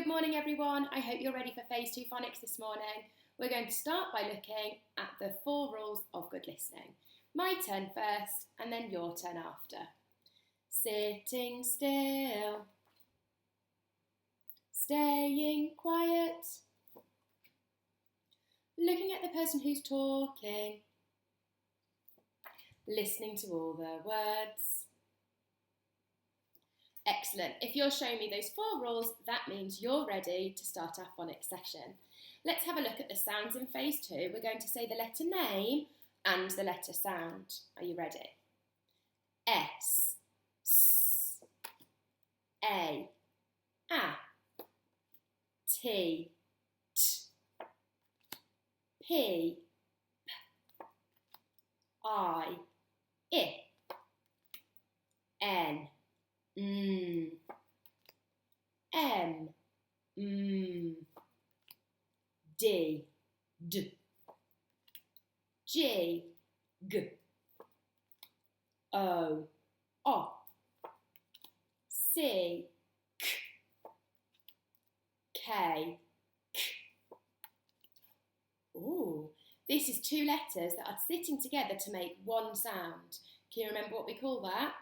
morning everyone, I hope you're ready for Phase 2 Phonics this morning. We're going to start by looking at the 4 rules of good listening. My turn first and then your turn after. Sitting still, staying quiet, looking at the person who's talking, listening to all their words. Excellent. If you're showing me those 4 rules, that means you're ready to start our phonics session. Let's have a look at the sounds in Phase 2. We're going to say the letter name and the letter sound. Are you ready? S, S, A, A, T, T, P, P, I, N, M, D, D, G, G, O, O, C, K, K, K. Ooh, this is 2 letters that are sitting together to make one sound. Can you remember what we call that?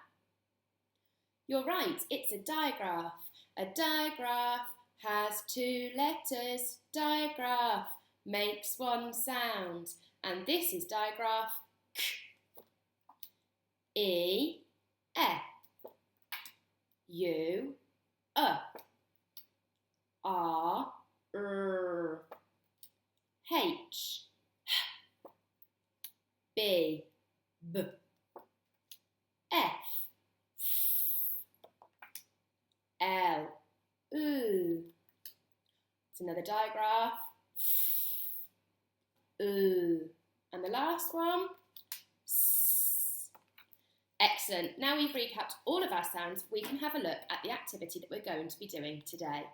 You're right, it's a digraph. A digraph has 2 letters. Digraph makes one sound. And this is digraph K. E, F, U, R, H, B, B, F, L, U. It's another digraph. U. And the last one. S. Excellent. Now we've recapped all of our sounds, we can have a look at the activity that we're going to be doing today.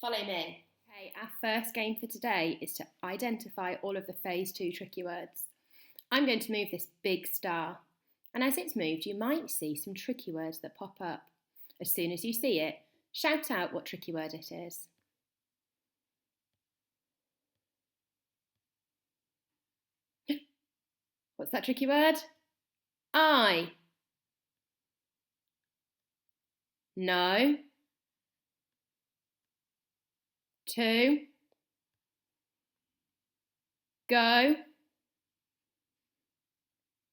Follow me. Okay, our first game for today is to identify all of the Phase 2 tricky words. I'm going to move this big star, and as it's moved, you might see some tricky words that pop up. As soon as you see it, shout out what tricky word it is. What's that tricky word? I. No. 2. Go.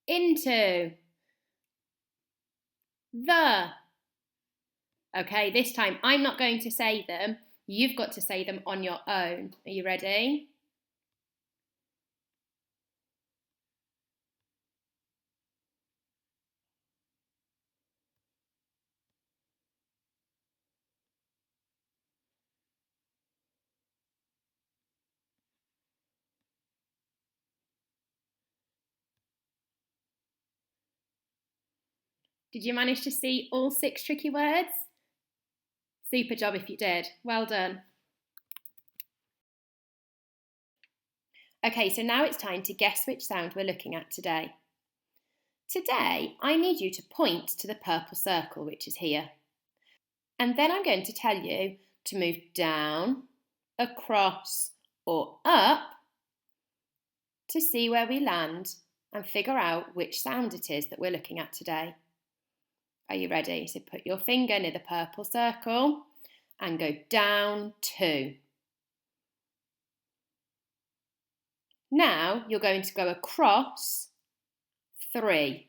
Into. The. Okay, this time I'm not going to say them. You've got to say them on your own. Are you ready? Did you manage to see all 6 tricky words? Super job if you did. Well done. Okay, so now it's time to guess which sound we're looking at today. Today, I need you to point to the purple circle, which is here. And then I'm going to tell you to move down, across, or up to see where we land and figure out which sound it is that we're looking at today. Are you ready? So put your finger near the purple circle and go down 2. Now you're going to go across 3.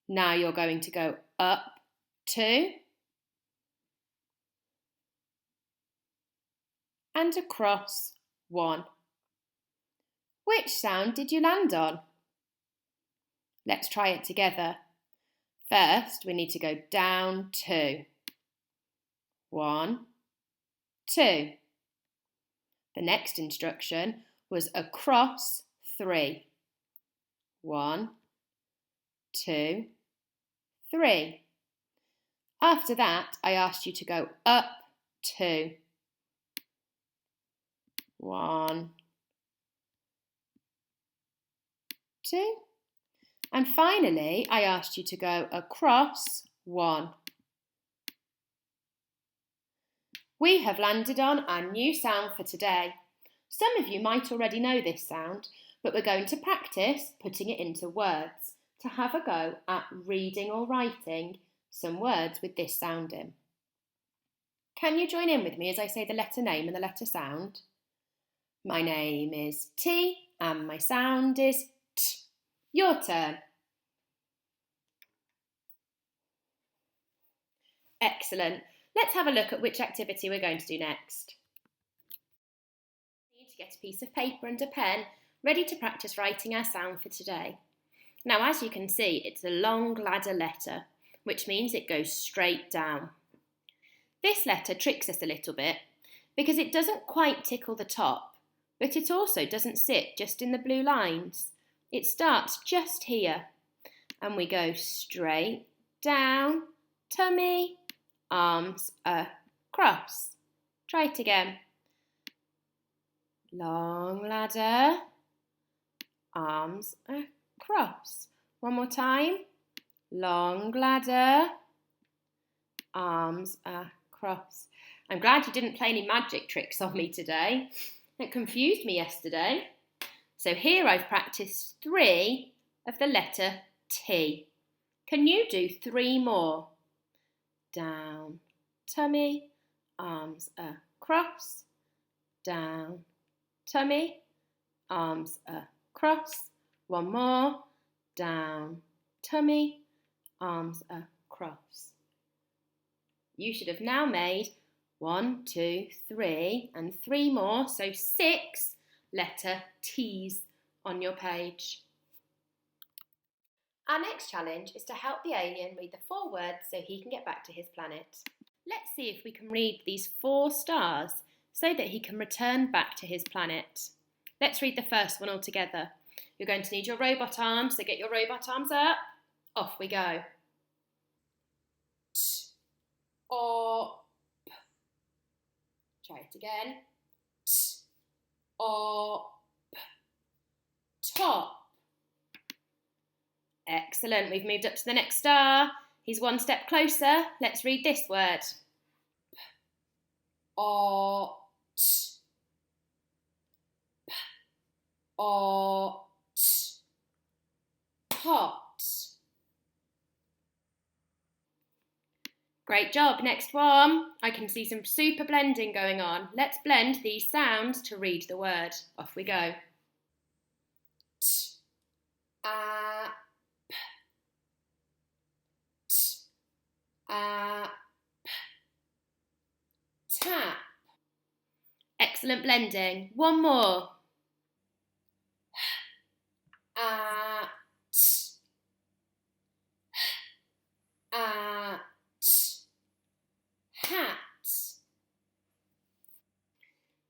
Now you're going to go up 2 and across 1. Which sound did you land on? Let's try it together. First, we need to go down 2. 1, 2. The next instruction was across 3. 1, 2, 3. After that, I asked you to go up 2. 1, 2. And finally, I asked you to go across 1. We have landed on our new sound for today. Some of you might already know this sound, but we're going to practice putting it into words to have a go at reading or writing some words with this sound in. Can you join in with me as I say the letter name and the letter sound? My name is T and my sound is T. Your turn. Excellent. Let's have a look at which activity we're going to do next. We need to get a piece of paper and a pen ready to practice writing our sound for today. Now, as you can see, it's a long ladder letter, which means it goes straight down. This letter tricks us a little bit because it doesn't quite tickle the top, but it also doesn't sit just in the blue lines. It starts just here and we go straight down, tummy, arms across. Try it again. Long ladder, arms across. One more time. Long ladder, arms across. I'm glad you didn't play any magic tricks on me today. It confused me yesterday. So here I've practiced 3 of the letter T. Can you do 3 more? Down, tummy, arms across. Down, tummy, arms across. One more. Down, tummy, arms across. You should have now made 1, 2, 3 and 3 more, so 6 letter T's on your page. Our next challenge is to help the alien read the 4 words so he can get back to his planet. Let's see if we can read these 4 stars so that he can return back to his planet. Let's read the first one all together. You're going to need your robot arms, so get your robot arms up. Off we go. T, o, p. Try it again. T, o, p. Top. Excellent, we've moved up to the next star. He's 1 step closer. Let's read this word. P, o, t. P, o, t. Pot. Great job. Next one. I can see some super blending going on. Let's blend these sounds to read the word. Off we go. T, a, p. T, a, p. Tap. Excellent blending. One more. A, t. A, t. Hat.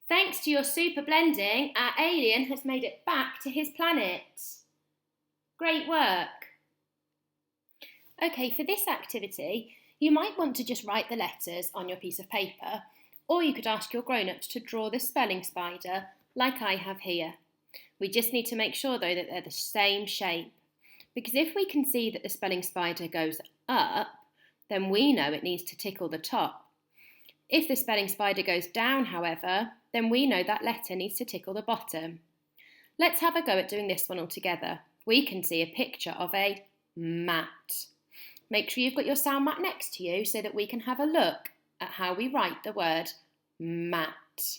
Thanks to your super blending, our alien has made it back to his planet. Great work. Okay, for this activity, you might want to just write the letters on your piece of paper, or you could ask your grown-ups to draw the spelling spider like I have here. We just need to make sure though that they're the same shape, because if we can see that the spelling spider goes up, then we know it needs to tickle the top. If the spelling spider goes down, however, then we know that letter needs to tickle the bottom. Let's have a go at doing this one all together. We can see a picture of a mat. Make sure you've got your sound mat next to you so that we can have a look at how we write the word mat.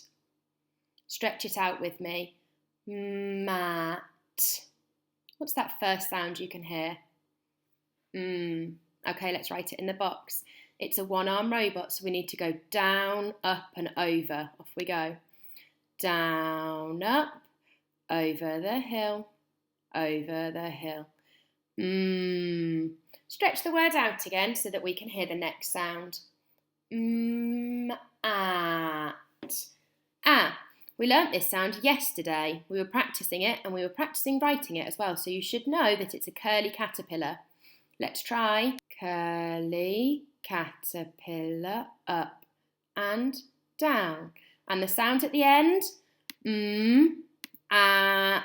Stretch it out with me. Mat. What's that first sound you can hear? Okay, let's write it in the box. It's a 1-arm robot, so we need to go down, up and over. Off we go. Down, up, over the hill, over the hill. Stretch the word out again so that we can hear the next sound. At. We learnt this sound yesterday. We were practicing it and we were practicing writing it as well, so you should know that it's a curly caterpillar. Let's try. Curly caterpillar, up and down. And the sound at the end, at.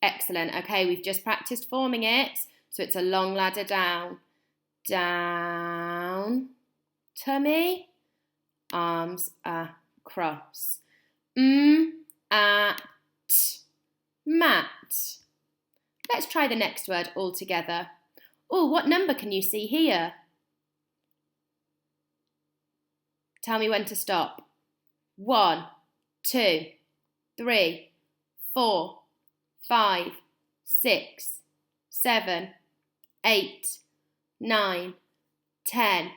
Excellent. Okay, we've just practiced forming it, so it's a long ladder down. down, tummy, arms across. At, mat. Let's try the next word all together. Oh, what number can you see here? Tell me when to stop. 1, 2, 3, 4, 5, 6, 7, 8, 9, 10.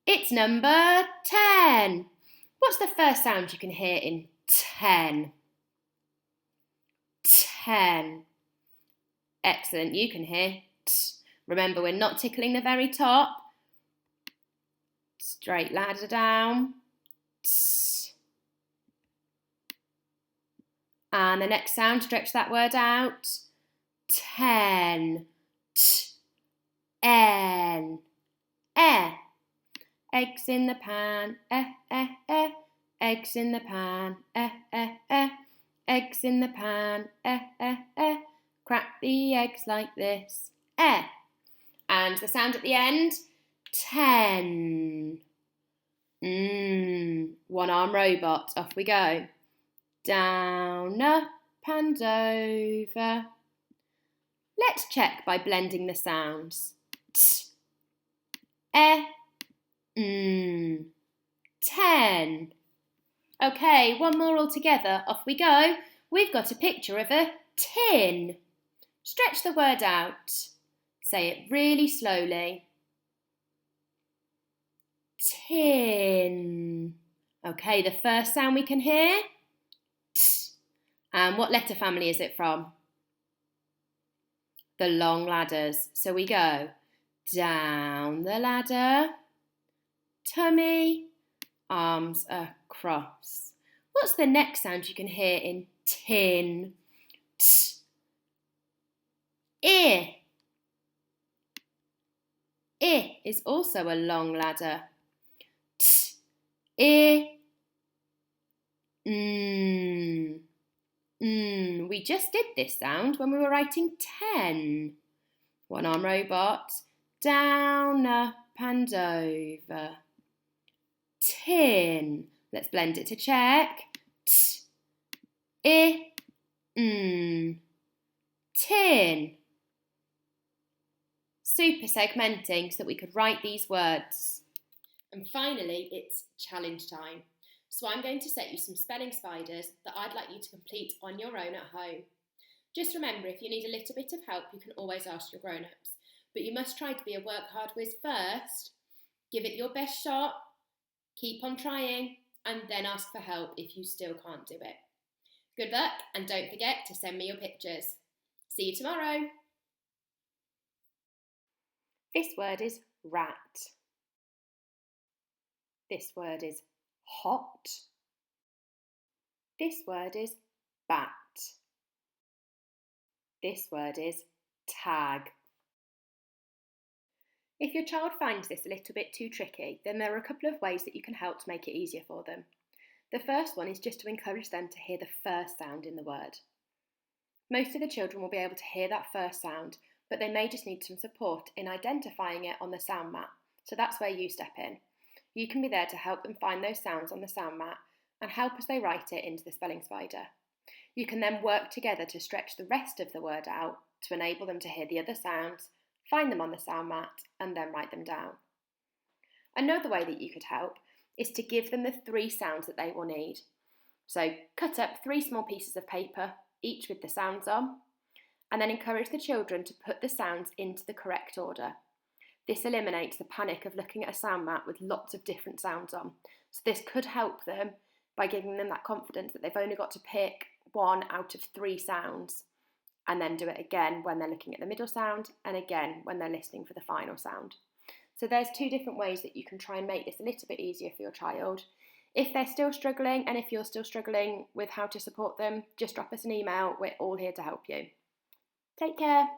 It's number 10. What's the first sound you can hear in 10? 10. Excellent, you can hear t. Remember, we're not tickling the very top. Straight ladder down. T. And the next sound, stretch that word out. 10. T. N. E. Eggs in the pan. Eggs in the pan. Eggs in the pan. Crack the eggs like this. And the sound at the end, 10. One arm robot, off we go. Down, up and over. Let's check by blending the sounds. T, 10. Okay, one more all together, off we go. We've got a picture of a tin. Stretch the word out. Say it really slowly. Tin. Okay, the first sound we can hear. T. And what letter family is it from? The long ladders. So we go down the ladder, tummy, arms across. What's the next sound you can hear in tin? T. Ear. Ear is also a long ladder. T. Ear. We just did this sound when we were writing 10. One arm robot. Down, up and over. Tin. Let's blend it to check. T. I. Tin. Super segmenting so that we could write these words. And finally, it's challenge time. So I'm going to set you some spelling spiders that I'd like you to complete on your own at home. Just remember, if you need a little bit of help, you can always ask your grown-ups. But you must try to be a work hard whiz first, give it your best shot, keep on trying, and then ask for help if you still can't do it. Good luck, and don't forget to send me your pictures. See you tomorrow. This word is rat. This word is hot. This word is bat. This word is tag. If your child finds this a little bit too tricky, then there are a couple of ways that you can help to make it easier for them. The first one is just to encourage them to hear the first sound in the word. Most of the children will be able to hear that first sound, but they may just need some support in identifying it on the sound map, so that's where you step in. You can be there to help them find those sounds on the sound map and help as they write it into the spelling spider. You can then work together to stretch the rest of the word out to enable them to hear the other sounds, find them on the sound mat, and then write them down. Another way that you could help is to give them the 3 sounds that they will need. So cut up 3 small pieces of paper, each with the sounds on, and then encourage the children to put the sounds into the correct order. This eliminates the panic of looking at a sound map with lots of different sounds on. So this could help them by giving them that confidence that they've only got to pick 1 out of 3 sounds, and then do it again when they're looking at the middle sound, and again when they're listening for the final sound. So there's 2 different ways that you can try and make this a little bit easier for your child. If they're still struggling, and if you're still struggling with how to support them, just drop us an email. We're all here to help you. Take care.